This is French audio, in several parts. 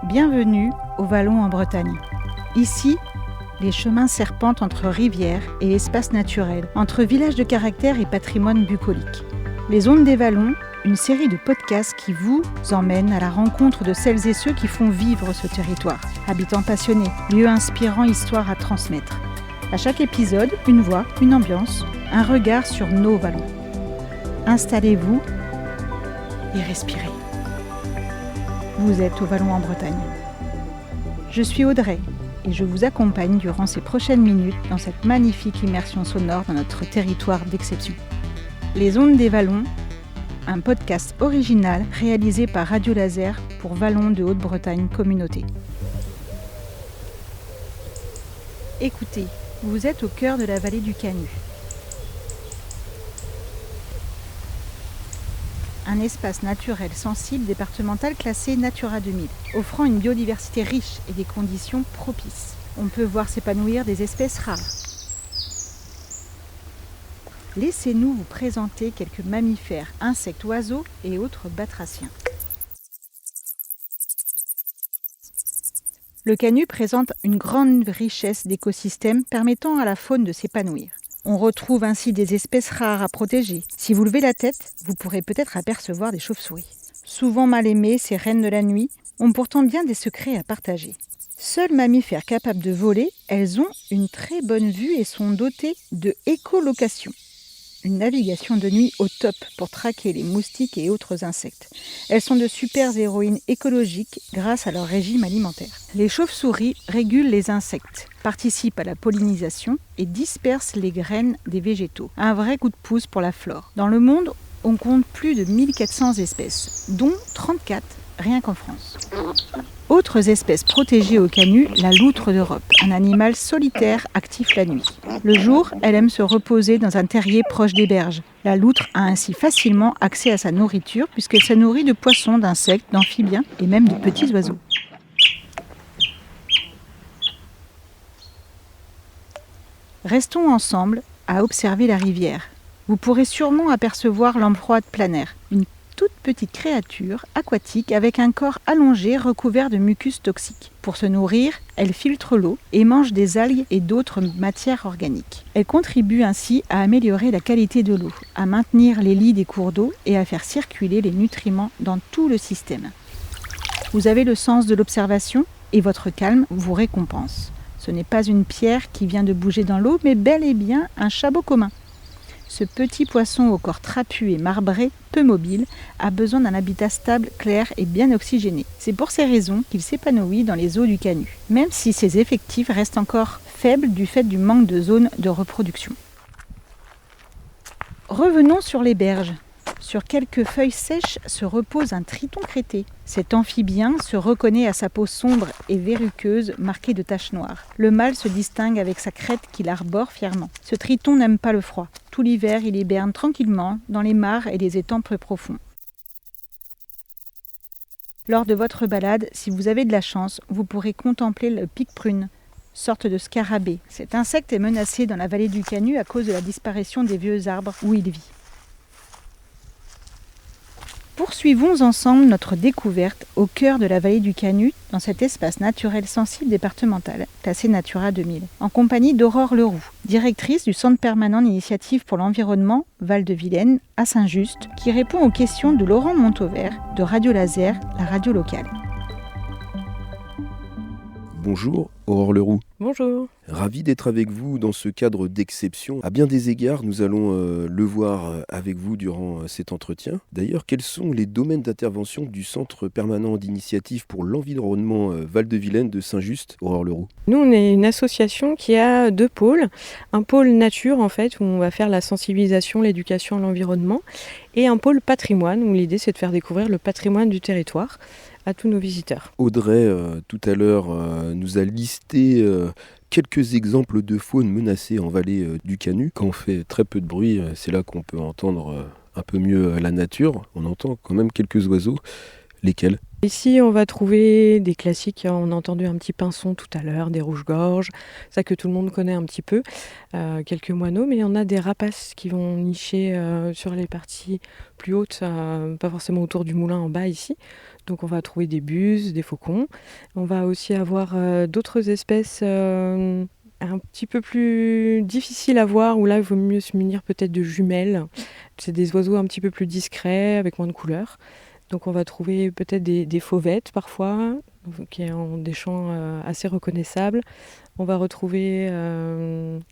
Bienvenue au Vallon en Bretagne. Ici, les chemins serpentent entre rivières et espaces naturels, entre villages de caractère et patrimoine bucolique. Les Ondes des Vallons, une série de podcasts qui vous emmène à la rencontre de celles et ceux qui font vivre ce territoire. Habitants passionnés, lieux inspirants, histoires à transmettre. À chaque épisode, une voix, une ambiance, un regard sur nos vallons. Installez-vous et respirez. Vous êtes au Vallon en Bretagne. Je suis Audrey et je vous accompagne durant ces prochaines minutes dans cette magnifique immersion sonore dans notre territoire d'exception. Les Ondes des Vallons, un podcast original réalisé par Radio Laser pour Vallon de Haute-Bretagne Communauté. Écoutez, vous êtes au cœur de la vallée du Canut. Un espace naturel sensible départemental classé Natura 2000, offrant une biodiversité riche et des conditions propices. On peut voir s'épanouir des espèces rares. Laissez-nous vous présenter quelques mammifères, insectes, oiseaux et autres batraciens. Le Canut présente une grande richesse d'écosystèmes permettant à la faune de s'épanouir. On retrouve ainsi des espèces rares à protéger. Si vous levez la tête, vous pourrez peut-être apercevoir des chauves-souris. Souvent mal aimées, ces reines de la nuit ont pourtant bien des secrets à partager. Seules mammifères capables de voler, elles ont une très bonne vue et sont dotées de écholocation. Une navigation de nuit au top pour traquer les moustiques et autres insectes. Elles sont de super héroïnes écologiques grâce à leur régime alimentaire. Les chauves-souris régulent les insectes, participent à la pollinisation et dispersent les graines des végétaux. Un vrai coup de pouce pour la flore. Dans le monde, on compte plus de 1400 espèces, dont 34 rien qu'en France. Autres espèces protégées au Canut, la loutre d'Europe, un animal solitaire actif la nuit. Le jour, elle aime se reposer dans un terrier proche des berges. La loutre a ainsi facilement accès à sa nourriture puisqu'elle se nourrit de poissons, d'insectes, d'amphibiens et même de petits oiseaux. Restons ensemble à observer la rivière. Vous pourrez sûrement apercevoir l'ambroide planaire, une toute petite créature aquatique avec un corps allongé recouvert de mucus toxique. Pour se nourrir, elle filtre l'eau et mange des algues et d'autres matières organiques. Elle contribue ainsi à améliorer la qualité de l'eau, à maintenir les lits des cours d'eau et à faire circuler les nutriments dans tout le système. Vous avez le sens de l'observation et votre calme vous récompense. Ce n'est pas une pierre qui vient de bouger dans l'eau, mais bel et bien un chabot commun. Ce petit poisson au corps trapu et marbré, peu mobile, a besoin d'un habitat stable, clair et bien oxygéné. C'est pour ces raisons qu'il s'épanouit dans les eaux du Canut, même si ses effectifs restent encore faibles du fait du manque de zones de reproduction. Revenons sur les berges. Sur quelques feuilles sèches se repose un triton crêté. Cet amphibien se reconnaît à sa peau sombre et verruqueuse marquée de taches noires. Le mâle se distingue avec sa crête qu'il arbore fièrement. Ce triton n'aime pas le froid. Tout l'hiver, il hiberne tranquillement dans les mares et les étangs peu profonds. Lors de votre balade, si vous avez de la chance, vous pourrez contempler le pic-prune, sorte de scarabée. Cet insecte est menacé dans la vallée du Canut à cause de la disparition des vieux arbres où il vit. Poursuivons ensemble notre découverte au cœur de la vallée du Canut, dans cet espace naturel sensible départemental, classé Natura 2000, en compagnie d'Aurore Leroux, directrice du Centre permanent d'initiative pour l'environnement Val-de-Vilaine à Saint-Just, qui répond aux questions de Laurent Montauvert de Radio Laser, la radio locale. Bonjour, Aurore Leroux. Bonjour. Ravi d'être avec vous dans ce cadre d'exception. À bien des égards, nous allons le voir avec vous durant cet entretien. D'ailleurs, quels sont les domaines d'intervention du Centre permanent d'initiative pour l'environnement Val-de-Vilaine de Saint-Just, Aurore Leroux? Nous, on est une association qui a 2 pôles. Un pôle nature, en fait, où on va faire la sensibilisation, l'éducation à l'environnement, et un pôle patrimoine, où l'idée, c'est de faire découvrir le patrimoine du territoire à tous nos visiteurs. Audrey, tout à l'heure, nous a listé quelques exemples de faune menacée en vallée du Canut. Quand on fait très peu de bruit, c'est là qu'on peut entendre un peu mieux la nature. On entend quand même quelques oiseaux. Lesquels? Ici, on va trouver des classiques. On a entendu un petit pinson tout à l'heure, des rouges-gorges, ça que tout le monde connaît un petit peu, quelques moineaux, mais on a des rapaces qui vont nicher sur les parties plus hautes, pas forcément autour du moulin en bas ici. Donc on va trouver des buses, des faucons. On va aussi avoir d'autres espèces un petit peu plus difficiles à voir, où là il vaut mieux se munir peut-être de jumelles. C'est des oiseaux un petit peu plus discrets, avec moins de couleurs. Donc on va trouver peut-être des fauvettes parfois, qui ont des chants assez reconnaissables. On va retrouver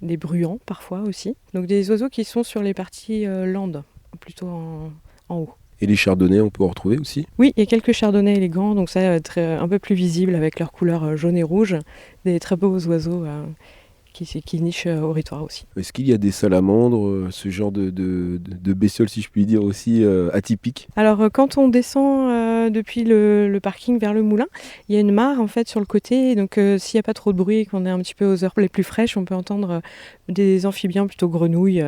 des bruants parfois aussi. Donc des oiseaux qui sont sur les parties landes, plutôt en haut. Et les chardonnays, on peut en retrouver aussi? Oui, il y a quelques chardonnays élégants, donc ça va être un peu plus visible avec leurs couleurs jaune et rouge. Des très beaux oiseaux qui nichent au Ritoire aussi. Est-ce qu'il y a des salamandres, ce genre de bestioles, si je puis dire, aussi atypiques? Alors quand on descend depuis le parking vers le moulin, il y a une mare en fait sur le côté, donc s'il n'y a pas trop de bruit et qu'on est un petit peu aux heures les plus fraîches, on peut entendre des amphibiens, plutôt grenouilles,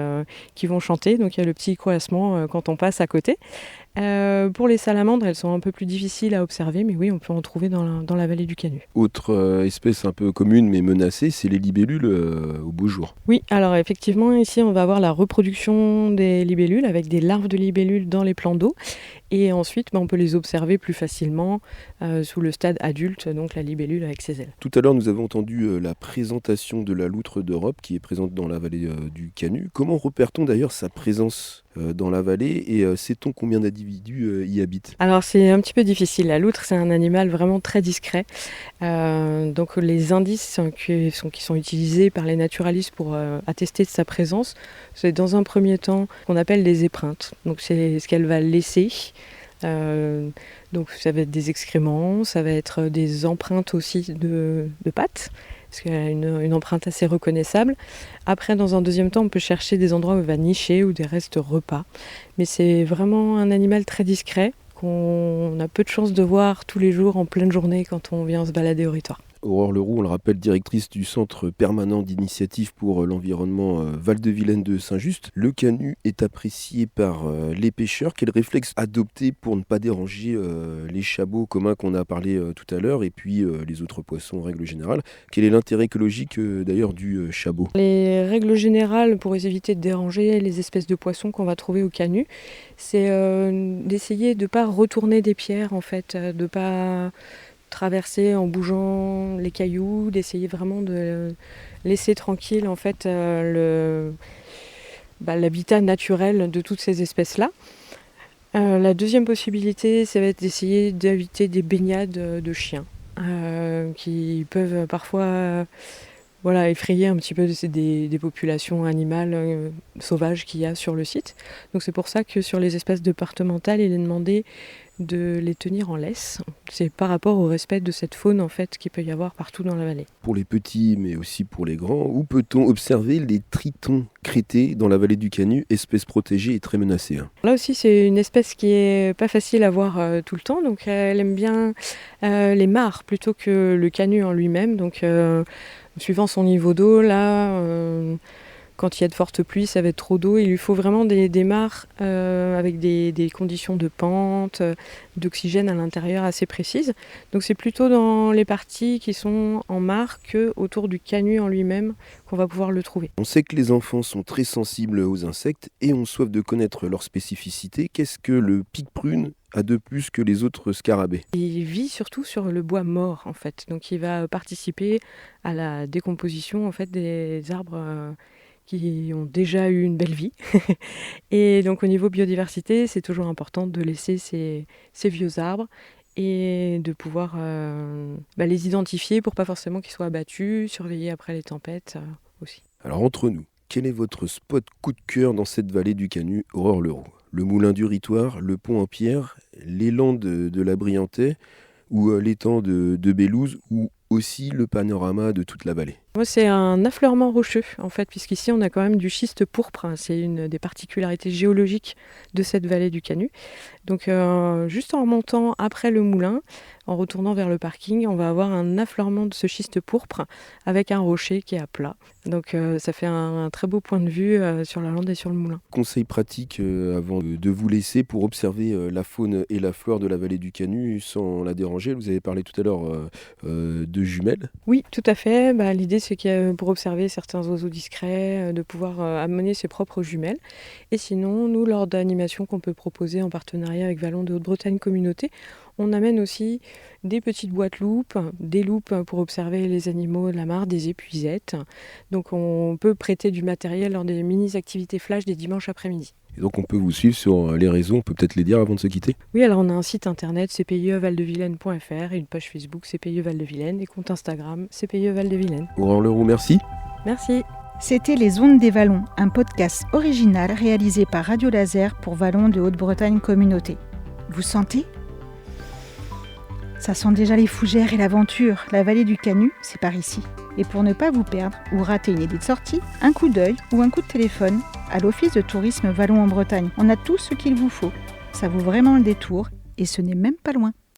qui vont chanter, donc il y a le petit coassement quand on passe à côté. Pour les salamandres, elles sont un peu plus difficiles à observer, mais oui, on peut en trouver dans la vallée du Canut. Autre espèce un peu commune mais menacée, c'est les libellules au beau jour. Oui, alors effectivement, ici, on va avoir la reproduction des libellules avec des larves de libellules dans les plans d'eau. Et ensuite, on peut les observer plus facilement sous le stade adulte, donc la libellule avec ses ailes. Tout à l'heure, nous avons entendu la présentation de la loutre d'Europe qui est présente dans la vallée du Canut. Comment repère-t-on d'ailleurs sa présence dans la vallée et sait-on combien d'individus y habitent? Alors c'est un petit peu difficile. La loutre, c'est un animal vraiment très discret. Donc les indices qui sont utilisés par les naturalistes pour attester de sa présence, c'est dans un premier temps ce qu'on appelle des épreintes. Donc c'est ce qu'elle va laisser. Donc ça va être des excréments, ça va être des empreintes aussi de pattes, parce qu'elle a une empreinte assez reconnaissable. Après, dans un deuxième temps, on peut chercher des endroits où elle va nicher ou des restes repas. Mais c'est vraiment un animal très discret qu'on a peu de chance de voir tous les jours en pleine journée quand on vient se balader au Ritoire. Aurore Leroux, on le rappelle, directrice du Centre permanent d'initiative pour l'environnement Val-de-Vilaine de Saint-Just. Le Canut est apprécié par les pêcheurs. Quel réflexe adopter pour ne pas déranger les chabots communs qu'on a parlé tout à l'heure et puis les autres poissons en règle générale? Quel est l'intérêt écologique d'ailleurs du chabot? Les règles générales pour éviter de déranger les espèces de poissons qu'on va trouver au Canut, c'est d'essayer de ne pas retourner des pierres en fait, de ne pas traverser en bougeant les cailloux, d'essayer vraiment de laisser tranquille en fait l'habitat naturel de toutes ces espèces-là. La deuxième possibilité, ça va être d'essayer d'éviter des baignades de chiens qui peuvent parfois effrayer un petit peu des populations animales sauvages qu'il y a sur le site. Donc c'est pour ça que sur les espèces départementales, il est demandé de les tenir en laisse. C'est par rapport au respect de cette faune en fait qu'il peut y avoir partout dans la vallée. Pour les petits mais aussi pour les grands, où peut-on observer les tritons crétés dans la vallée du Canut, espèce protégée et très menacée? Là aussi c'est une espèce qui est pas facile à voir tout le temps, donc elle aime bien les mares plutôt que le Canut en lui-même. Donc suivant son niveau d'eau, là quand il y a de fortes pluies, ça va être trop d'eau. Il lui faut vraiment des mares avec des conditions de pente, d'oxygène à l'intérieur assez précises. Donc c'est plutôt dans les parties qui sont en mare que autour du Canut en lui-même qu'on va pouvoir le trouver. On sait que les enfants sont très sensibles aux insectes et ont soif de connaître leurs spécificités. Qu'est-ce que le pique-prune a de plus que les autres scarabées? Il vit surtout sur le bois mort en fait. Donc il va participer à la décomposition en fait des arbres qui ont déjà eu une belle vie. Et donc au niveau biodiversité, c'est toujours important de laisser ces vieux arbres et de pouvoir les identifier pour pas forcément qu'ils soient abattus, surveiller après les tempêtes aussi. Alors entre nous, quel est votre spot coup de cœur dans cette vallée du Canut, Aurore Leroux? Le moulin du Ritoire, le pont en pierre, l'élan de la Briantais ou l'étang de Bélouze ou aussi le panorama de toute la vallée? Moi, c'est un affleurement rocheux, en fait, puisqu'ici, on a quand même du schiste pourpre. C'est une des particularités géologiques de cette vallée du Canut. Donc, juste en remontant après le moulin, en retournant vers le parking, on va avoir un affleurement de ce schiste pourpre avec un rocher qui est à plat. Donc, ça fait un très beau point de vue sur la lande et sur le moulin. Conseil pratique avant de vous laisser pour observer la faune et la flore de la vallée du Canut sans la déranger. Vous avez parlé tout à l'heure de jumelles. Oui, tout à fait. L'idée, c'est que pour observer certains oiseaux discrets, de pouvoir amener ses propres jumelles. Et sinon, nous, lors d'animations qu'on peut proposer en partenariat avec Vallon de Haute-Bretagne Communauté, on amène aussi des petites boîtes loupes, des loupes pour observer les animaux de la mare, des épuisettes. Donc on peut prêter du matériel lors des mini-activités flash des dimanches après-midi. Et donc on peut vous suivre sur les réseaux, on peut peut-être les dire avant de se quitter. Oui, alors on a un site internet cpievaldevilaine.fr et une page Facebook CPIE Val de Vilaine et compte Instagram CPIE Val de Vilaine. Aurore Leroux, merci. Merci. C'était Les Ondes des Vallons, un podcast original réalisé par Radio Laser pour Vallon de Haute-Bretagne Communauté. Vous sentez ? Ça sent déjà les fougères et l'aventure. La vallée du Canut, c'est par ici. Et pour ne pas vous perdre ou rater une idée de sortie, un coup d'œil ou un coup de téléphone à l'Office de tourisme Vallon en Bretagne. On a tout ce qu'il vous faut. Ça vaut vraiment le détour et ce n'est même pas loin.